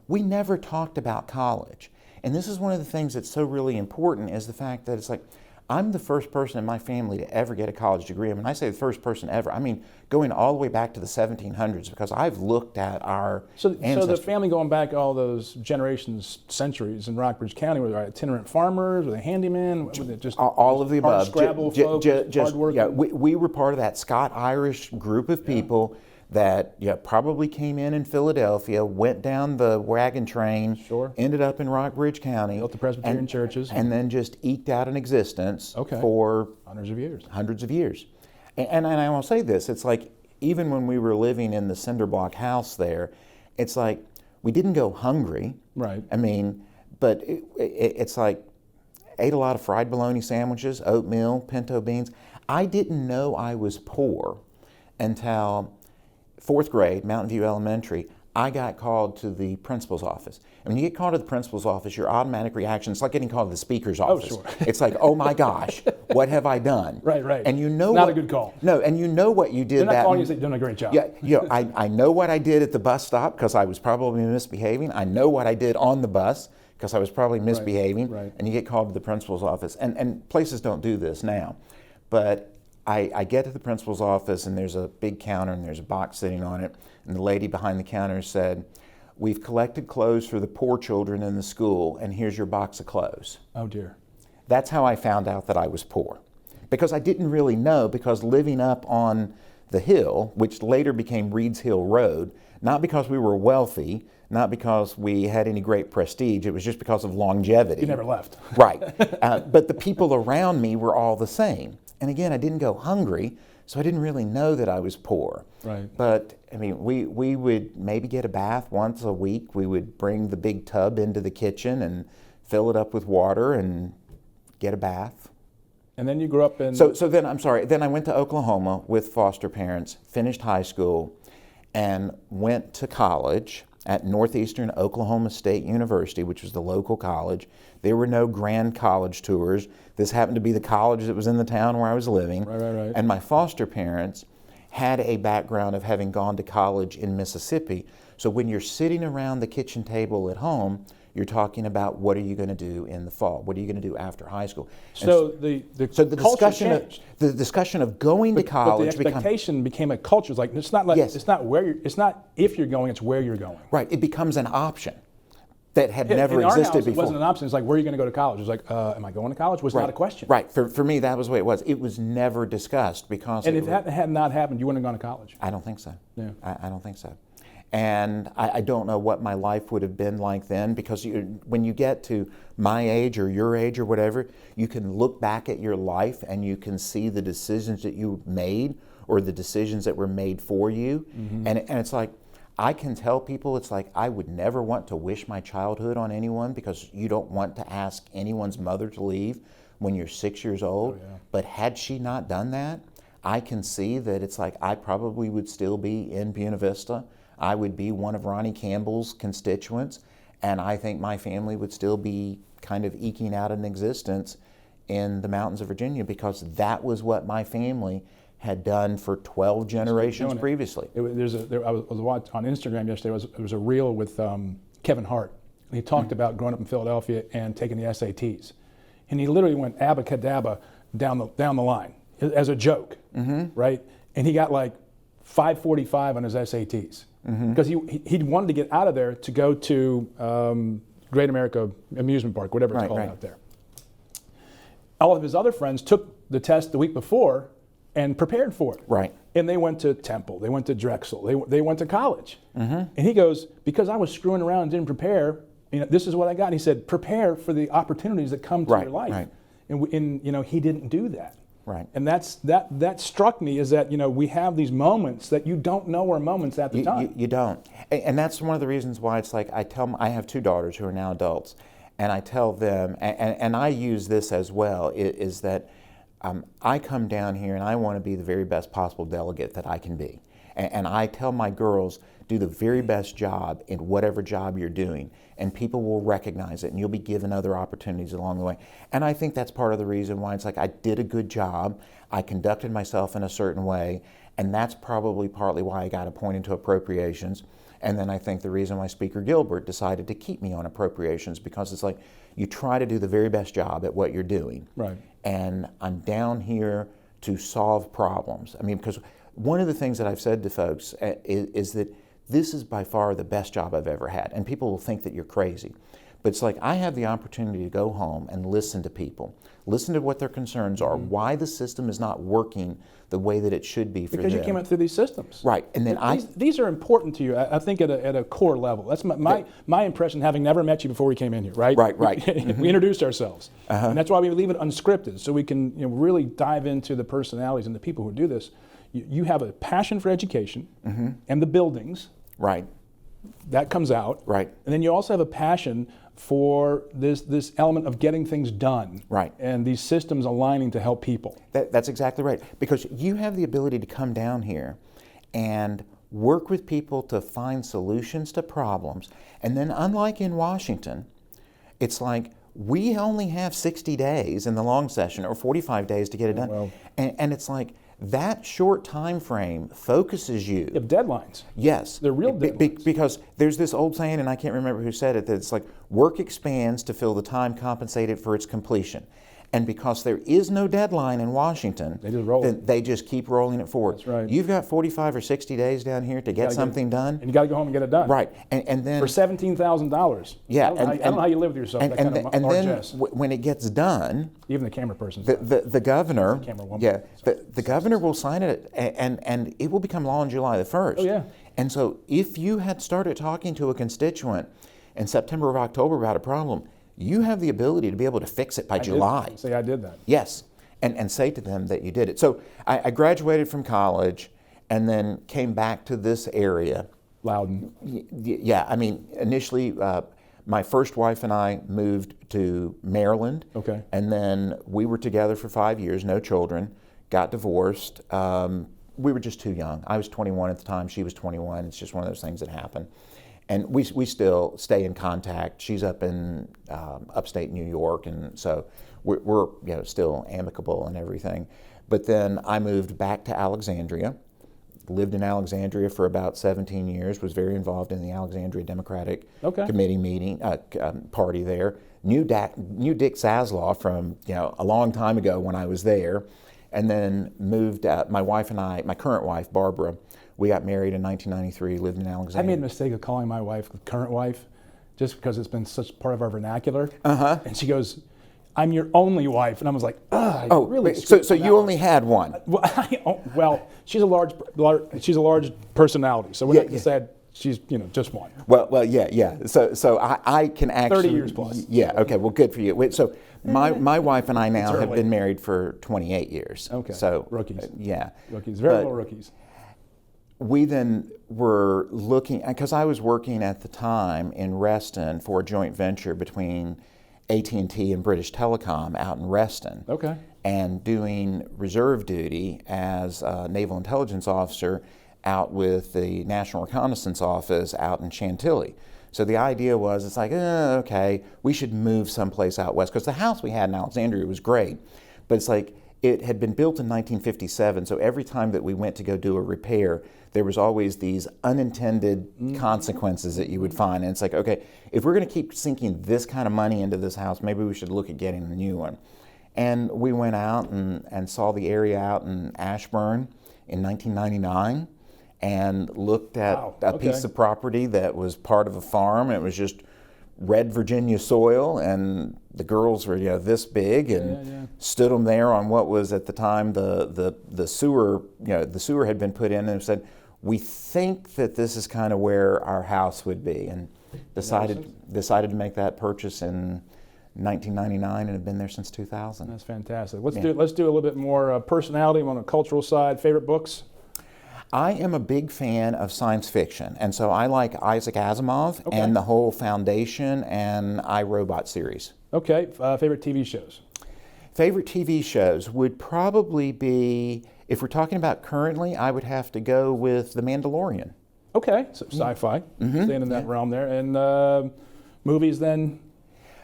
we never talked about college. And this is one of the things that's so really important, is the fact that it's like, I'm the first person in my family to ever get a college degree. I mean, I say the first person ever, I mean going all the way back to the 1700s, because I've looked at our ancestry. So the family going back all those generations, centuries in Rockbridge County, were they itinerant farmers, were they handymen, were they just all of the above? Scrabble folks, hard work? Yeah, we were part of that Scott-Irish group of people that probably came in Philadelphia, went down the wagon train, ended up in Rockbridge County, built the Presbyterian churches, and then just eked out an existence for hundreds of years. And I will say this, it's like, even when we were living in the cinder block house there, it's like, we didn't go hungry. Right. I mean, but it's like, ate a lot of fried bologna sandwiches, oatmeal, pinto beans. I didn't know I was poor until 4th grade, Mountain View Elementary. I got called to the principal's office. And when you get called to the principal's office, your automatic reaction, it's like getting called to the speaker's office. Oh, sure. It's like, oh my gosh, what have I done? Right. And you know not a good call. No, and you know what you did. They're not calling you, saying you're doing a great job. Yeah, I know what I did at the bus stop, because I was probably misbehaving. I know what I did on the bus, because I was probably misbehaving. Right. And you get called to the principal's office. And places don't do this now. But I get to the principal's office, and there's a big counter, and there's a box sitting on it. And the lady behind the counter said, "We've collected clothes for the poor children in the school, and here's your box of clothes." Oh dear. That's how I found out that I was poor. Because I didn't really know, because living up on the hill, which later became Reed's Hill Road, not because we were wealthy, not because we had any great prestige, it was just because of longevity. You never left. Right. But the people around me were all the same. And again, I didn't go hungry, so I didn't really know that I was poor. Right. But I mean, we would maybe get a bath once a week. We would bring the big tub into the kitchen and fill it up with water and get a bath. And then you grew up in... So then, I'm sorry, then I went to Oklahoma with foster parents, finished high school, and went to college at Northeastern Oklahoma State University, which was the local college. There were no grand college tours. This happened to be the college that was in the town where I was living. Right. And my foster parents had a background of having gone to college in Mississippi. So when you're sitting around the kitchen table at home, you're talking about what are you going to do in the fall? What are you going to do after high school? So the discussion of going to college, but the expectation became a culture. It's like it's not like Yes. it's not if you're going, it's where you're going. right? It becomes an option that had In never our existed house, before. it wasn't an option. It's like, where are you going to go to college? It was like, am I going to college? Was not a question. Right. For me, that was the way it was. It was never discussed because. And if that had not happened, you wouldn't have gone to college. I don't think so. Yeah. I don't think so. And I don't know what my life would have been like then, because when you get to my age or your age or whatever, you can look back at your life and you can see the decisions that you made or the decisions that were made for you. Mm-hmm. And it's like, I can tell people, it's like, I would never want to wish my childhood on anyone, because you don't want to ask anyone's mother to leave when you're 6 years old. Oh, yeah. But had she not done that, I can see that it's like I probably would still be in Buena Vista. I would be one of Ronnie Campbell's constituents, and I think my family would still be kind of eking out an existence in the mountains of Virginia, because that was what my family had done for 12 generations previously. I was watching on Instagram yesterday. There was a reel with Kevin Hart. And he talked about growing up in Philadelphia and taking the SATs, and he literally went abacadabra down the line as a joke, right? And he got like 545 on his SATs because he wanted to get out of there to go to Great America Amusement Park, whatever it's called out there. All of his other friends took the test the week before and prepared for it. Right. And they went to Temple, they went to Drexel, they went to college. And he goes, because I was screwing around and didn't prepare, this is what I got. And he said, prepare for the opportunities that come to your life. Right. And he didn't do that. Right. And that struck me, is that we have these moments that you don't know are moments at the time. You don't. And that's one of the reasons why it's like I have two daughters who are now adults, and I tell them, and I use this as well, is that I come down here and I want to be the very best possible delegate that I can be. And I tell my girls, do the very best job in whatever job you're doing, and people will recognize it, and you'll be given other opportunities along the way. And I think that's part of the reason why it's like I did a good job, I conducted myself in a certain way, and that's probably partly why I got appointed to appropriations. And then I think the reason why Speaker Gilbert decided to keep me on appropriations, because it's like you try to do the very best job at what you're doing. Right. And I'm down here to solve problems. I mean, because one of the things that I've said to folks is that this is by far the best job I've ever had. And people will think that you're crazy. But it's like I have the opportunity to go home and listen to people, listen to what their concerns are, why the system is not working the way that it should be for them. Because you came up through these systems. Right. And then these are important to you, I think, at a core level. That's my impression, having never met you before we came in here, right? Right. We introduced ourselves. And that's why we leave it unscripted, so we can really dive into the personalities and the people who do this. You have a passion for education and the buildings. Right. That comes out. Right. And then you also have a passion for this element of getting things done. Right. And these systems aligning to help people. That's exactly right. Because you have the ability to come down here and work with people to find solutions to problems. And then, unlike in Washington, it's like we only have 60 days in the long session, or 45 days to get it done. Well, and it's like that short time frame focuses you. You have deadlines. Yes. They're real deadlines. Because there's this old saying, and I can't remember who said it, that it's like work expands to fill the time compensated for its completion. And because there is no deadline in Washington, they just keep rolling it forward. That's right. You've got 45 or 60 days down here to get something done. And you got to go home and get it done. Right. And then for $17,000. Yeah. I don't know how you live with yourself. And then when it gets done, even the camera person, the governor, the governor will sign it, and it will become law on July the 1st. Oh, yeah. And so if you had started talking to a constituent in September or October about a problem, you have the ability to be able to fix it by July. Say I did that. Yes. and say to them that you did it. So I graduated from college and then came back to this area. Loudon. Yeah, I mean, initially, my first wife and I moved to Maryland. Okay. And then we were together for 5 years, no children, got divorced. We were just too young. I was 21 at the time, she was 21. It's just one of those things that happen. And we still stay in contact. She's up in upstate New York, and so we're still amicable and everything. But then I moved back to Alexandria, lived in Alexandria for about 17 years, was very involved in the Alexandria Democratic Committee meeting, party there. Knew Dick Zaslaw from a long time ago when I was there, and then moved, my wife and I, my current wife, Barbara, we got married in 1993, lived in Alexandria. I made a mistake of calling my wife the current wife just because it's been such part of our vernacular. And she goes, I'm your only wife. And I was like, really? So you only had one? Well, she's a large personality. So we're not said she's just one. Well, yeah. So I can actually 30 years plus. Yeah. Okay. Well, good for you. So my wife and I now have been married for 28 years. Okay. So rookies. Yeah. Rookies. Very little rookies. We then were looking, because I was working at the time in Reston for a joint venture between AT&T and British Telecom out in Reston. Okay. And doing reserve duty as a naval intelligence officer out with the National Reconnaissance Office out in Chantilly. So the idea was, it's like, okay, we should move someplace out west, because the house we had in Alexandria was great, but it's like, it had been built in 1957, so every time that we went to go do a repair, there was always these unintended consequences that you would find. And it's like, okay, if we're going to keep sinking this kind of money into this house, maybe we should look at getting a new one. And we went out and saw the area out in Ashburn in 1999 and looked at a piece of property that was part of a farm. It was just red Virginia soil, and the girls were this big, and stood them there on what was at the time the sewer. The sewer had been put in, and said, we think that this is kind of where our house would be, and decided to make that purchase in 1999, and have been there since 2000. That's fantastic. Let's do a little bit more personality on the cultural side. Favorite books? I am a big fan of science fiction, and so I like Isaac Asimov and the whole Foundation and iRobot series. Okay. Favorite TV shows? Favorite TV shows would probably be, if we're talking about currently, I would have to go with The Mandalorian. Okay, so sci-fi, staying in that realm there. And movies then?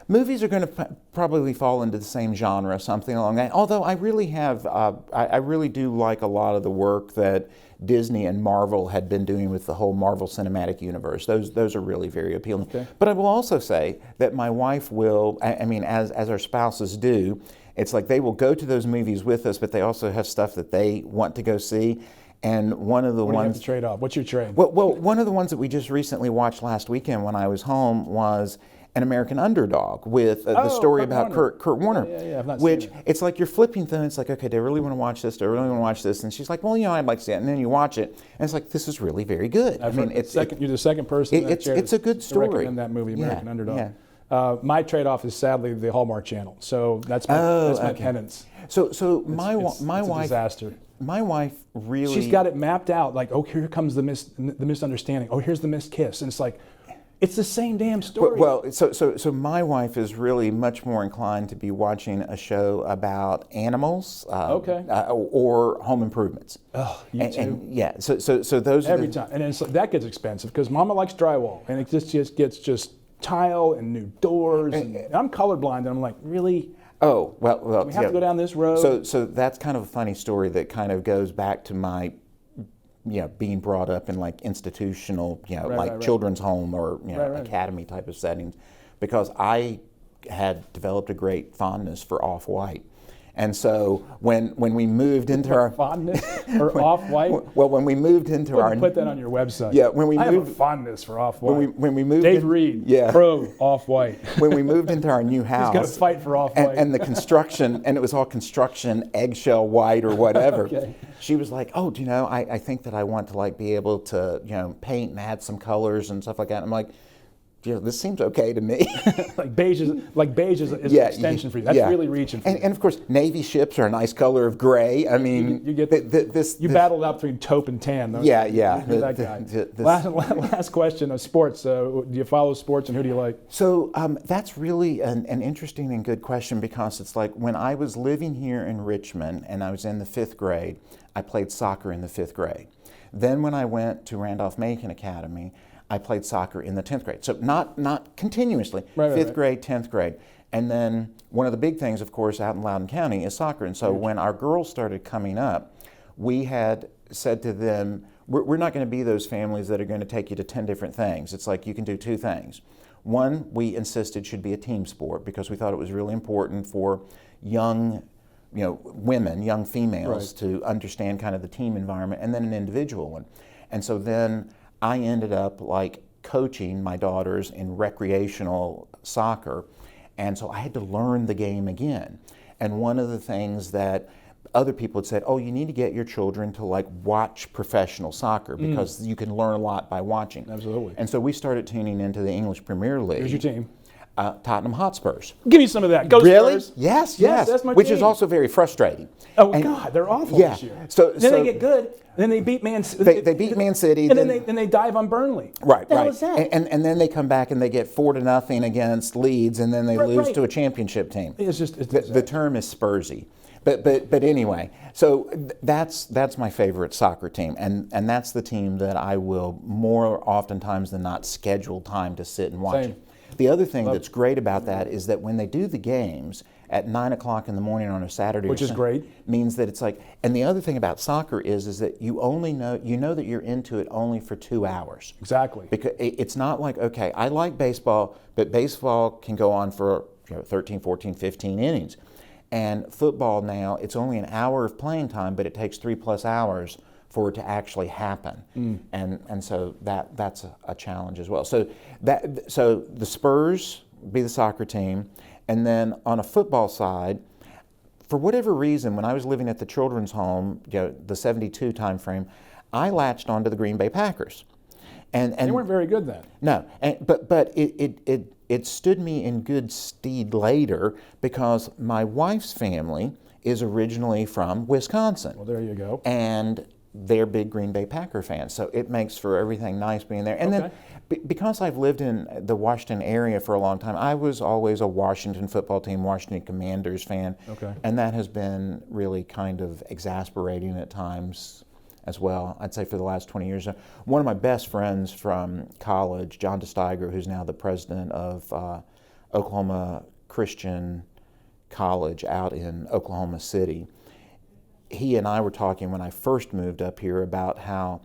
Movies are going to probably fall into the same genre, something along that. Although I really have, I really do like a lot of the work that Disney and Marvel had been doing with the whole Marvel Cinematic Universe. Those are really very appealing. Okay. But I will also say that my wife will, I mean, as our spouses do, it's like they will go to those movies with us, but they also have stuff that they want to go see. And one of the ones... What do you have to trade off? What's your trade? Well, one of the ones that we just recently watched last weekend when I was home was An American Underdog, with the story about Kurt Warner. I've not which seen it. It's like you're flipping through, and it's like, okay, do I really want to watch this? Do I really want to watch this? And she's like, well, I'd like to see it. And then you watch it, and it's like, this is really very good. You're the second person. It's a good story. To recommend that movie, American Underdog. Yeah. My trade-off is sadly the Hallmark Channel. So that's my penance. So my wife, disaster. My wife really, she's got it mapped out. Like, here comes the misunderstanding. Here's the missed kiss, and it's like, it's the same damn story. Well, so my wife is really much more inclined to be watching a show about animals, or home improvements. Oh, you too. So those every time, and it's like, that gets expensive because Mama likes drywall, and it just gets tile and new doors. And I'm colorblind, and I'm like, really? Oh, well, we have to go down this road. So that's kind of a funny story that kind of goes back to my, being brought up in like institutional, children's home or academy type of settings, because I had developed a great fondness for Off-White. And so when we moved into our fondness for Off-White, well, when we moved into our, put that on your website. Yeah, when we I moved, have a fondness for Off-White. When we moved, Dave Reid, pro Off-White. When we moved into our new house, he's got to fight for Off-White. And the construction, and it was all construction eggshell white or whatever. She was like, oh, I think that I want to be able to paint and add some colors and stuff like that. And I'm like, this seems okay to me. like beige is an extension for you. That's really reaching for you. And of course, Navy ships are a nice color of gray. I mean, you get this. Battled out between taupe and tan. Yeah. You're that guy. Last question of sports. Do you follow sports, and who do you like? So that's really an interesting and good question, because it's like when I was living here in Richmond and I was in the 5th grade, I played soccer in the 5th grade. Then when I went to Randolph-Macon Academy, I played soccer in the 10th grade. So not continuously, 5th grade, 10th grade. And then one of the big things, of course, out in Loudoun County is soccer. And so when our girls started coming up, we had said to them, we're not going to be those families that are going to take you to 10 different things. It's like you can do 2 things. One, we insisted should be a team sport, because we thought it was really important for young women, young females, to understand kind of the team environment, and then an individual one. And so then I ended up like coaching my daughters in recreational soccer, and so I had to learn the game again. And one of the things that other people had said, oh, you need to get your children to like watch professional soccer, because you can learn a lot by watching. Absolutely. And so we started tuning into the English Premier League. Who's your team? Tottenham Hotspurs. Give me some of that. Go really? Spurs. Yes. That's my Which team. is also very frustrating. Oh, God, they're awful this year. So they get good, and then they beat Man City. They beat Man City. And then they dive on Burnley. Right. The hell is that? And then they come back and they get 4-0 against Leeds, and then they lose to a championship team. It's just the term is Spursy. But anyway, so that's my favorite soccer team, and that's the team that I will more oftentimes than not schedule time to sit and watch. Same. The other thing that's great about that is that when they do the games at 9 o'clock in the morning on a Saturday, which is great, means that it's like. And the other thing about soccer is that you only know that you're into it only for 2 hours. Exactly. Because it's not like, okay, I like baseball, but baseball can go on for 13, 14, 15 innings. And football now, it's only an hour of playing time, but it takes 3+ hours for it to actually happen. And so that's a challenge as well. So the Spurs be the soccer team, and then on a football side, for whatever reason, when I was living at the children's home, the 72 time frame, I latched onto the Green Bay Packers. And they weren't very good then. No, but it stood me in good stead later, because my wife's family is originally from Wisconsin. Well, there you go. And they're big Green Bay Packer fans, so it makes for everything nice being there. And then because I've lived in the Washington area for a long time, I was always a Washington football team, Washington Commanders fan. Okay. And that has been really kind of exasperating at times as well, I'd say, for the last 20 years. One of my best friends from college, John DeSteiger, who's now the president of Oklahoma Christian College out in Oklahoma City, he and I were talking when I first moved up here about how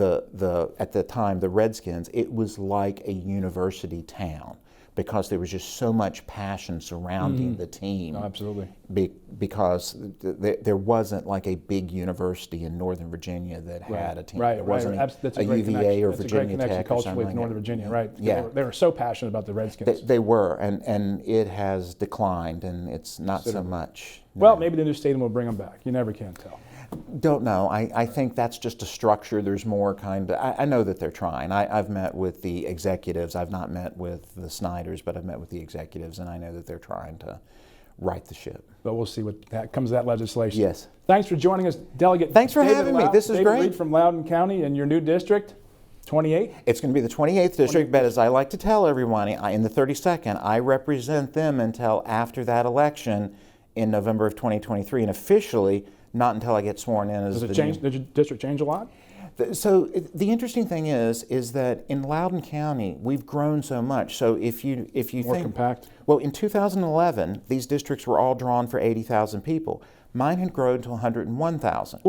at the time, the Redskins, it was like a university town, because there was just so much passion surrounding the team. Oh, absolutely. Because there wasn't like a big university in Northern Virginia that had a team. Right, there wasn't a UVA or Virginia Tech or something with like Northern that. Virginia, right? Yeah. They were so passionate about the Redskins. They were, and it has declined, and it's not so much. Well, maybe the new stadium will bring them back. You never can tell. Don't know. I think that's just a structure. There's more kind of, I know that they're trying. I've met with the executives. I've not met with the Snyders, but I've met with the executives, and I know that they're trying to right the ship. But we'll see what comes of that legislation. Yes. Thanks for joining us, Delegate. Thanks for having me. This is David great. Reid from Loudoun County, and your new district, 28? It's going to be the 28th district, but as I like to tell everyone, in the 32nd, I represent them until after that election in November of 2023, and officially not until I get sworn in as Did your district change a lot? So the interesting thing is that in Loudoun County we've grown so much. So if you More think compact. Well, in 2011 these districts were all drawn for 80,000 people. Mine had grown to 101,000.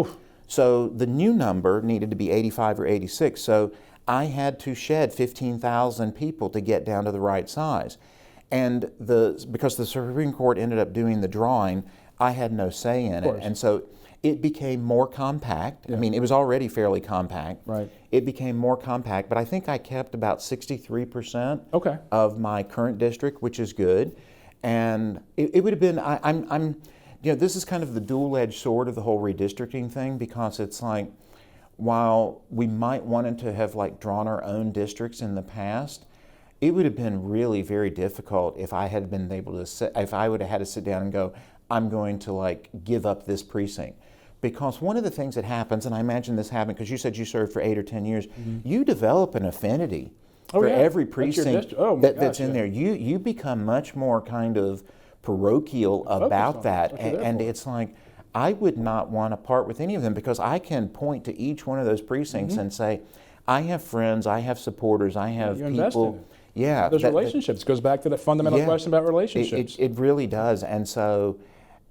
So the new number needed to be 85 or 86. So I had to shed 15,000 people to get down to the right size. And because the Supreme Court ended up doing the drawing, I had no say in it. And so it became more compact. I mean, it was already fairly compact. Right. It became more compact, but I think I kept about 63% of my current district, which is good. And it would have been, this is kind of the dual-edged sword of the whole redistricting thing, because it's like, while we might wanted to have like drawn our own districts in the past, it would have been really very difficult if I had been able to if I would have had to sit down and go, I'm going to like give up this precinct. Because one of the things that happens, and I imagine this happened because you said you served for 8 or 10 years, you develop an affinity for every precinct that's in there. You become much more kind of parochial about that. And it's like, I would not want to part with any of them because I can point to each one of those precincts and say, I have friends, I have supporters, I have people. Yeah. Those relationships goes back to that fundamental question about relationships. It really does. And so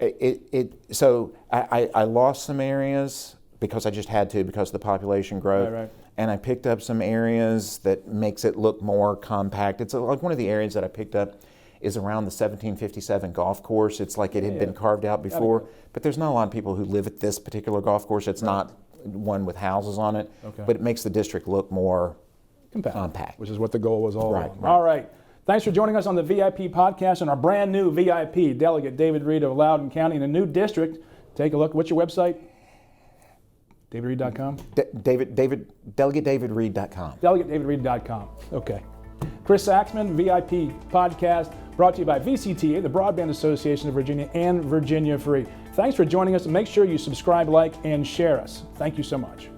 I lost some areas because I just had to because of the population growth. Right. And I picked up some areas that makes it look more compact. It's like one of the areas that I picked up is around the 1757 golf course. It's like it had been carved out before, but there's not a lot of people who live at this particular golf course. It's not one with houses on it, but it makes the district look more compact. Which is what the goal was all along. Right. All right. Thanks for joining us on the VIP podcast and our brand new VIP, Delegate David Reid of Loudoun County in a new district. Take a look. What's your website? DavidReid.com? DelegateDavidReid.com. DelegateDavidReid.com. Okay. Chris Saxman, VIP podcast, brought to you by VCTA, the Broadband Association of Virginia, and Virginia Free. Thanks for joining us, and make sure you subscribe, like, and share us. Thank you so much.